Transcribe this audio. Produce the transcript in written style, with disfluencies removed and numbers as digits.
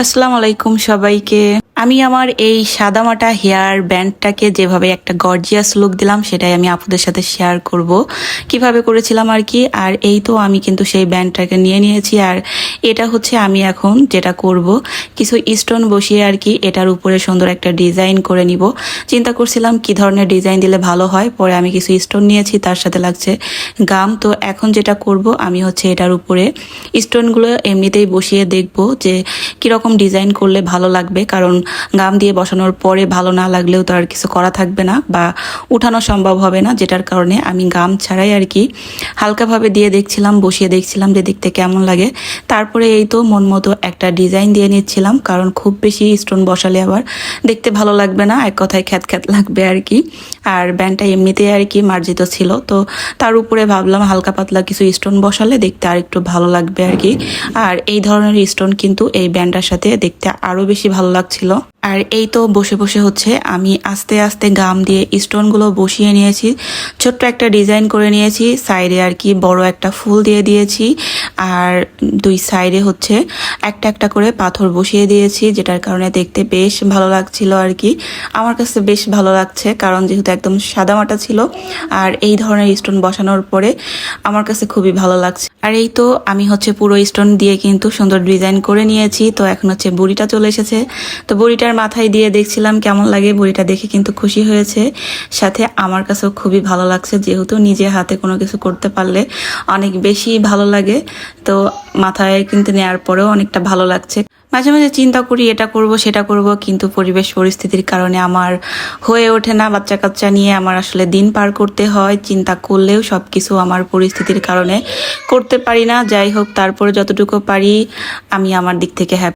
আসসালামু আলাইকুম সবাইকে। আমি আমার এই সাদামাটা হেয়ার ব্যান্ডটাকে যেভাবে একটা গর্জিয়াস লুক দিলাম সেটাই আমি আপুদের সাথে শেয়ার করব কিভাবে করেছিলাম আর কি। আর এই তো আমি কিন্তু সেই ব্যান্ডটাকে নিয়ে নিয়েছি। আর এটা হচ্ছে আমি এখন যেটা করব, কিছু স্টোন বসিয়ে আর কি এটার উপরে সুন্দর একটা ডিজাইন করে নিব। চিন্তা করছিলাম কি ধরনের ডিজাইন দিলে ভালো হয়, পরে আমি কিছু স্টোন নিয়েছি, তার সাথে লাগছে গাম। তো এখন যেটা করব আমি হচ্ছে এটার উপরে স্টোনগুলো এমনিতেই বসিয়ে দেখব যে কিরকম ডিজাইন করলে ভালো লাগবে, কারণ গাম দিয়ে বসানোর পরে ভালো না লাগলেও তো আর কিছু করা থাকবে না বা উঠানো সম্ভব হবে না, যেটার কারণে আমি গাম ছাড়াই আর কি হালকাভাবে দিয়ে দেখছিলাম, বসিয়ে দেখছিলাম যে দেখতে কেমন লাগে। তারপরে এই তো মন মতো একটা ডিজাইন দিয়ে নিচ্ছিলাম, কারণ খুব বেশি স্টোন বসালে আবার দেখতে ভালো লাগবে না, এক কথায় খ্যাত খ্যাত লাগবে আর কি। আর ব্যান্ডটা এমনিতেই আর কি মার্জিত ছিল, তো তার উপরে ভাবলাম হালকা পাতলা কিছু স্টোন বসালে দেখতে আর একটু ভালো লাগবে আর কি। আর এই ধরনের স্টোন কিন্তু এই ব্যান্ডটার সাথে দেখতে আরো বেশি ভালো লাগছিল। আর এই তো বসে বসে হচ্ছে আমি আস্তে আস্তে গাম দিয়ে স্টোনগুলো বসিয়ে নিয়েছি, ছোট্ট একটা ডিজাইন করে নিয়েছি, সাইডে আর কি বড় একটা ফুল দিয়ে দিয়েছি। আর দুই সাইডে হচ্ছে একটা একটা করে পাথর বসিয়ে দিয়েছি, যেটার কারণে দেখতে বেশ ভালো লাগছিল আর কি। আমার কাছে বেশ ভালো লাগছে, কারণ যেহেতু একদম সাদামাটা ছিল আর এই ধরনের স্টোন বসানোর পরে আমার কাছে খুবই ভালো লাগছে। আর এই তো আমি হচ্ছে পুরো স্টোন দিয়ে কিন্তু সুন্দর ডিজাইন করে নিয়েছি। তো এখন হচ্ছে বুড়িটা চলে এসেছে, তো বুড়িটার মাথায় দিয়ে দেখছিলাম কেমন লাগে। বুড়িটা দেখে কিন্তু খুশি হয়েছে, সাথে আমার কাছেও খুবই ভালো লাগছে, যেহেতু নিজে হাতে কোনো কিছু করতে পারলে অনেক বেশি ভালো লাগে। তো মাথায় কিন্তু নেওয়ার পরেও অনেকটা ভালো লাগছে। মাঝে মাঝে চিন্তা করি এটা করব সেটা করব, কিন্তু পরিবেশ পরিস্থিতির কারণে আমার হয়ে ওঠে না। বাচ্চা কাচ্চা নিয়ে আমার আসলে দিন পার করতে হয়, চিন্তা করলেও সবকিছু আমার পরিস্থিতির কারণে করতে পারি না। যাই হোক, তারপরে যতটুকু পারি আমি আমার দিক থেকে হ্যাপি।